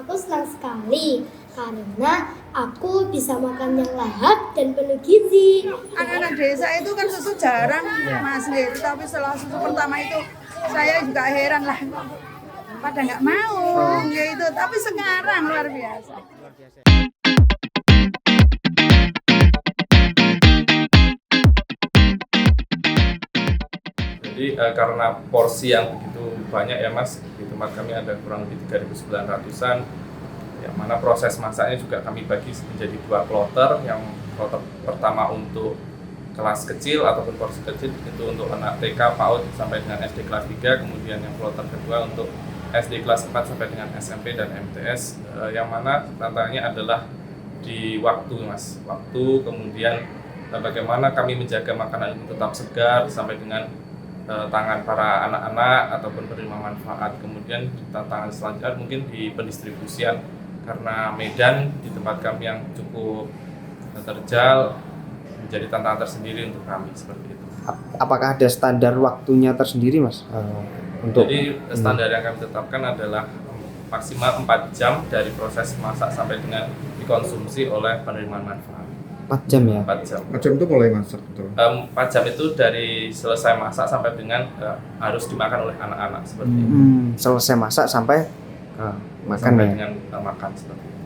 Aku senang sekali karena aku bisa makan yang lahap dan penuh gizi. Anak-anak desa itu kan susu jarang Mas Lir, tapi setelah susu pertama itu saya juga heran lah, pada nggak mau gitu, tapi sekarang luar biasa. Jadi karena porsi yang begitu banyak ya Mas, di tempat kami ada kurang lebih 3.900-an, yang mana proses masaknya juga kami bagi menjadi 2 kloter. Yang kloter pertama untuk kelas kecil ataupun porsi kecil itu untuk anak TK, PAUD sampai dengan SD kelas 3, kemudian yang kloter kedua untuk SD kelas 4 sampai dengan SMP dan MTS, yang mana tantangannya adalah di waktu Mas, kemudian bagaimana kami menjaga makanan itu tetap segar sampai dengan tangan para anak-anak ataupun penerima manfaat. Kemudian tantangan selanjutnya mungkin di pendistribusian, karena medan di tempat kami yang cukup terjal menjadi tantangan tersendiri untuk kami seperti itu. Apakah ada standar waktunya tersendiri Mas? Jadi standar yang kami tetapkan adalah maksimal 4 jam dari proses masak sampai dengan dikonsumsi oleh penerima manfaat. 4 jam ya? 4 jam. 4 jam itu mulai masak betul? 4 jam itu dari selesai masak sampai dengan harus dimakan oleh anak-anak seperti itu. Selesai masak sampai makan sampai ya? dengan makan seperti itu.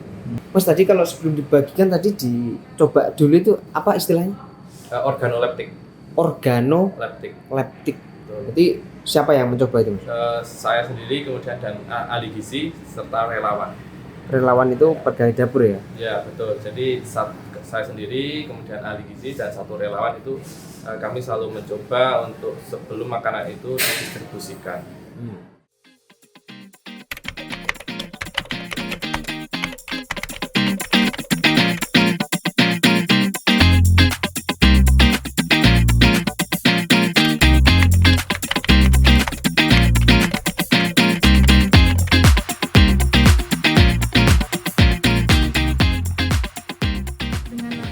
Mas tadi kalau sebelum dibagikan tadi dicoba dulu itu apa istilahnya? Organoleptik. Organoleptik. Betul. Berarti siapa yang mencoba itu Mas? Saya sendiri, kemudian dan ahli gizi serta relawan. Relawan itu pegawai dapur ya? Ya betul. Jadi saya sendiri, kemudian ahli gizi dan 1 relawan itu kami selalu mencoba untuk sebelum makanan itu didistribusikan.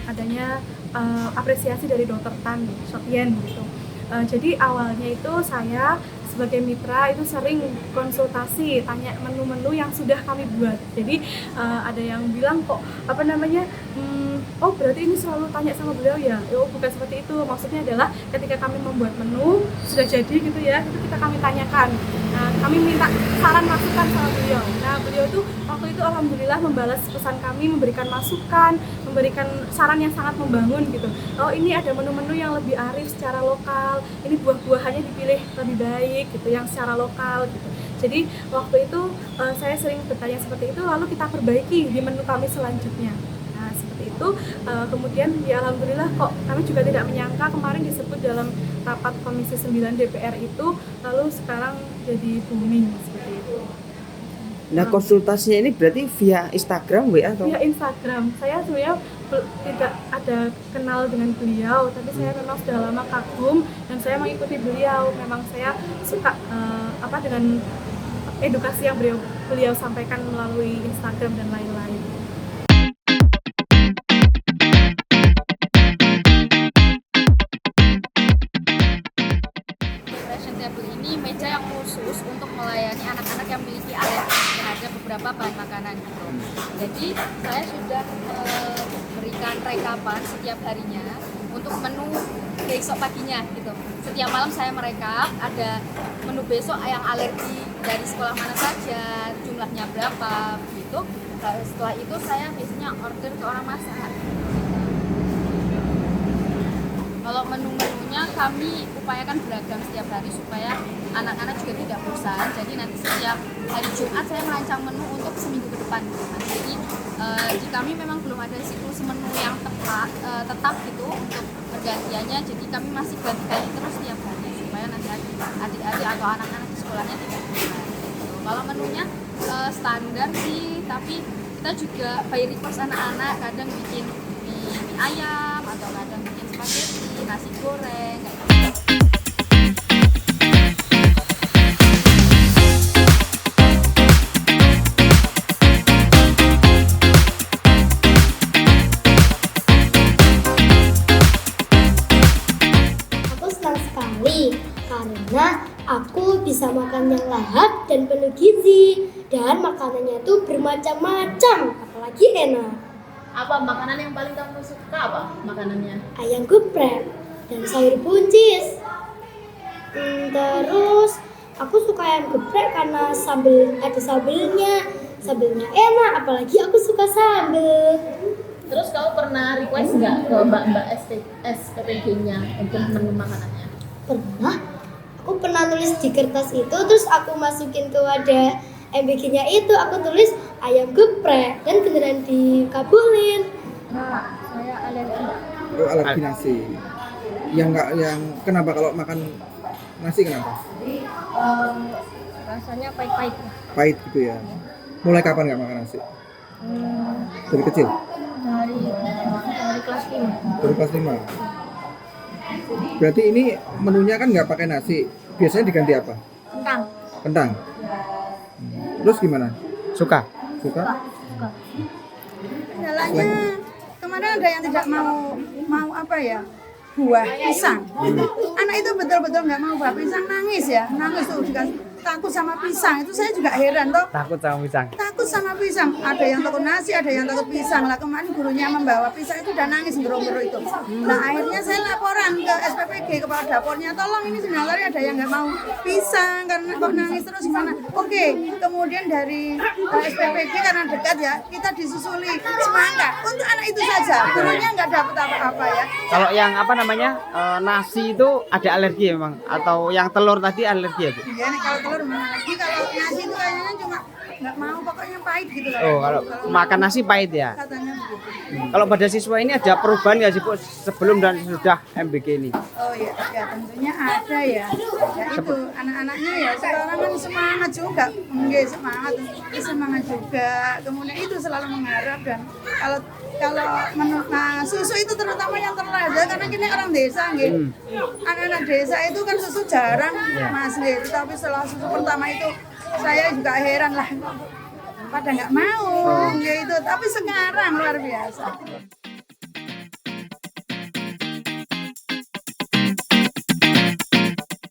Adanya apresiasi dari Dr. Tan Sotien gitu. Jadi awalnya itu saya sebagai mitra itu sering konsultasi, tanya menu-menu yang sudah kami buat. Jadi ada yang bilang kok oh berarti ini selalu tanya sama beliau ya? Oh bukan seperti itu, maksudnya adalah ketika kami membuat menu sudah jadi gitu ya, itu kami tanyakan. Nah, kami minta saran masukan sama beliau. Nah beliau tuh waktu itu alhamdulillah membalas pesan kami, memberikan masukan, memberikan saran yang sangat membangun gitu. Oh ini ada menu-menu yang lebih arif secara lokal, ini buah-buahannya dipilih lebih baik gitu, yang secara lokal gitu. Jadi waktu itu saya sering bertanya seperti itu, lalu kita perbaiki di menu kami selanjutnya. Nah seperti itu, kemudian ya alhamdulillah kok kami juga tidak menyangka kemarin disebut dalam rapat Komisi 9 DPR itu, lalu sekarang jadi booming seperti itu. Nah konsultasinya ini berarti via Instagram, WA atau? Via Instagram. Saya sebenarnya tidak ada kenal dengan beliau, tapi saya memang sudah lama kagum dan saya mengikuti beliau. Memang saya suka dengan edukasi yang beliau sampaikan melalui Instagram dan lain-lain. Nutrition Table ini meja yang khusus untuk melayani anak-anak yang memiliki alergi terhadap beberapa bahan makanan gitu. Jadi saya sudah memberikan rekapan setiap harinya untuk menu besok paginya gitu. Setiap malam saya merekap ada menu besok yang alergi dari sekolah mana saja, jumlahnya berapa gitu. Setelah itu saya biasanya order ke orang masak. Kalau menu-menunya kami upayakan beragam setiap hari supaya anak-anak juga tidak bosan. Jadi nanti setiap hari Jumat saya merancang menu untuk seminggu ke depan. Jadi di kami memang belum ada siklus menu yang tetap gitu untuk pergantiannya. Jadi kami masih ganti-ganti terus setiap hari supaya nanti adik-adik atau anak-anak di sekolahnya tidak bosan. Gitu. Kalau menunya standar sih, tapi kita juga by request anak-anak kadang bikin mie ayam atau kadang bikin spaghetti, nasi goreng kayak gitu. Aku senang sekali karena aku bisa bisa makan yang lahap dan penuh gizi. Dan makanannya itu bermacam-macam, apalagi enak. Apa makanan yang paling kamu suka, apa makanannya? Ayam geprek dan sayur buncis. Terus aku suka ayam geprek karena ada sambelnya enak, apalagi aku suka sambel. Terus kamu pernah request nggak ke mbak-mbak SPPG-nya untuk menu makanannya? Aku pernah nulis di kertas itu, terus aku masukin ke wadah MBG-nya itu, aku tulis ayam geprek dan beneran dikabulin. Saya alergi. Oh, alergi nasi. Yang kenapa kalau makan nasi kenapa? Rasanya pahit-pahit. Pahit gitu ya. Mulai kapan nggak makan nasi? Dari kecil? Dari kelas 5. Dari kelas 5. Berarti ini menunya kan nggak pakai nasi. Biasanya diganti apa? Kentang. Kentang. Terus gimana? Suka? Suka? Kendalanya kemarin ada yang tidak mau apa ya, buah pisang. Anak itu betul-betul nggak mau buah pisang, nangis tuh takut sama pisang. Itu saya juga heran toh. Takut sama pisang? Takut sama pisang. Ada yang takut nasi, ada yang takut pisang. Lah kemarin gurunya membawa pisang itu udah nangis gero-gero itu. Nah akhirnya saya laporan ke SPPG, kepala dapurnya, tolong ini sebenarnya ada yang nggak mau pisang karena kok nangis terus gimana. Oke, kemudian dari SPPG karena dekat ya, kita disusuli semangka untuk anak itu saja. Gurunya nggak dapat apa-apa ya. Kalau yang nasi itu ada alergi memang? Atau yang telur tadi alergi ya Bu? Iya nih kalau telur mana lagi, kalau nasi itu kayaknya cuma nggak mau, pokoknya pahit gitu lah. Oh, kalau makan nasi pahit ya? Katanya begitu. Kalau pada siswa ini ada perubahan nggak sih Bu sebelum dan sesudah MBG ini? Oh ya tentunya ada ya. Ya itu anak-anaknya ya sekarang kan semangat juga, enggak semangat juga. Kemudian itu selalu mengharap, dan kalau menurut susu itu terutama yang terlada karena kita orang desa gitu. Anak-anak desa itu kan susu jarang Mas gitu. Tapi setelah susu pertama itu saya juga heran lah, pada nggak mau gitu. Tapi sekarang luar biasa.